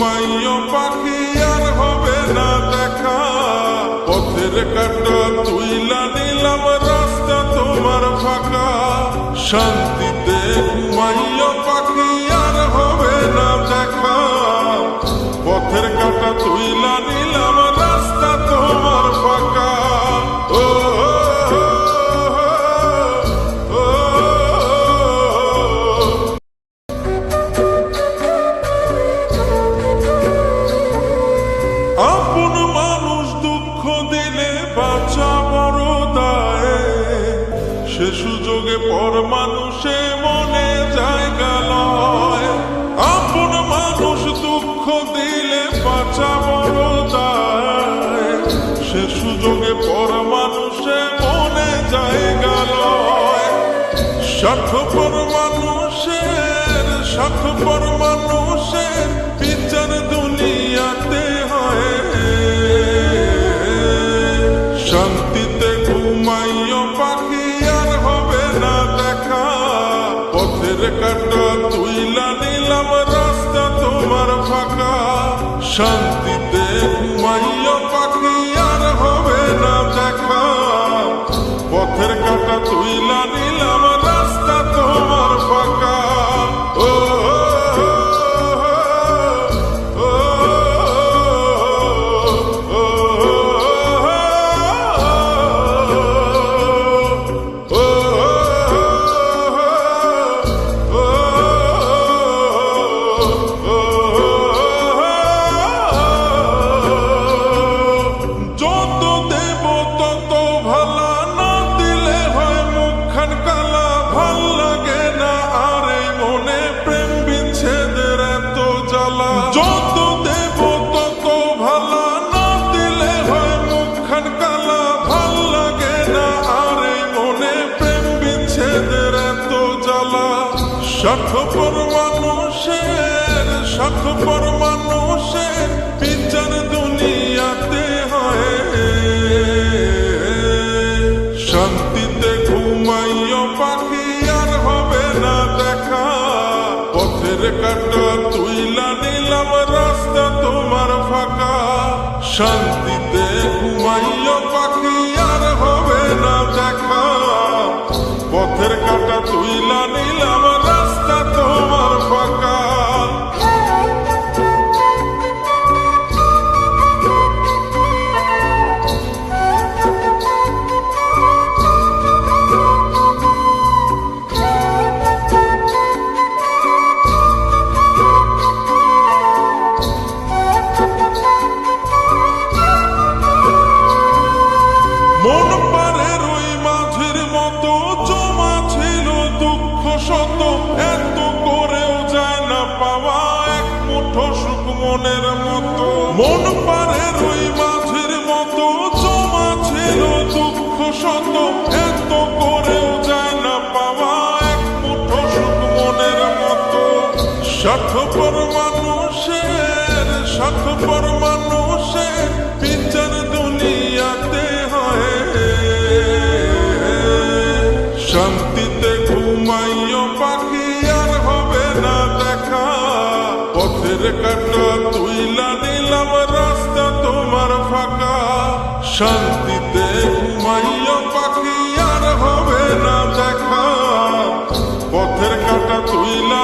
ঘুমাইও পাখি আর হবে না দেখা, পথের কাঁটা তুইলা নিলাম রাস্তা তোমার ফাঁকা। শান্তিতে ঘুমাইও পাখি আর হবে না দেখা, পথের কাঁটা তুইলা নিলাম রাস্তা তোমার ফাঁকা। আপন মানুষ দুঃখ দিলে বাঁচা বড় দায়, সে সুযোগে পর মানুষে মনে জায়গা লয়। আপন মানুষ দুঃখ দিলে বাঁচা বড় দায়, সে সুযোগে পর মানুষে মনে জায়গা লয়। স্বার্থপর মানুষের স্বার্থপর মানুষের বিচার দুনিয়াতে হয়। শান্তিতে ঘুমাইও পাখি আর হবে না দেখা, পথের কাঁটা তুইলা নিলাম রাস্তা তোমার ফাঁকা। শান্তিতে ঘুমাইও পাখি আর হবে না দেখা, পথের কাঁটা তুইলা নিলাম রাস্তা তোমার ফাঁকা। যত দেব তত ভালা, না দিলে হয় মুখখান কালা। ভাল লাগে না আর এই মনে প্রেম বিচ্ছেদের এত জ্বালা। যত দেব তত ভালা, না দিলে হয় মুখখান কালা। ভাল লাগে না আর এই মনে প্রেম বিচ্ছেদের এত জ্বালা। স্বার্থপর মানুষের স্বার্থপর মানুষের বিচার দুনিয়াতে হয়। শান্তিতে ঘুমাইও পাখি আর হবে না দেখা, পথের কাঁটা তুইলা নিলাম রাস্তা তোমার ফাঁকা। শান্তিতে ঘুমাইও পাখি আর হবে না দেখা, পথের কাঁটা তুইলা নিলাম রাস্তা তোমার ফাঁকা। মন পারের ওই মাঝির মতো জমা ছিল দুঃখ শত, এত করেও যায় না পাওয়া এক মুঠো সুখ মনের মতো। মন পারের ওই মাঝির মতো জমা ছিল দুঃখ শত, এত করেও যায় না পাওয়া এক মুঠো সুখ মনের মতো। স্বার্থপর মানুষের স্বার্থপর মানুষের বিচার দুনিয়াতে হয়। শান্তিতে ঘুমাইও পাখি আর হবে না দেখা, পথের কাঁটা তুইলা নিলাম রাস্তা তোমার ফাঁকা। শান্তিতে ঘুমাইও পাখি আর হবে না দেখা, পথের কাঁটা তুইলা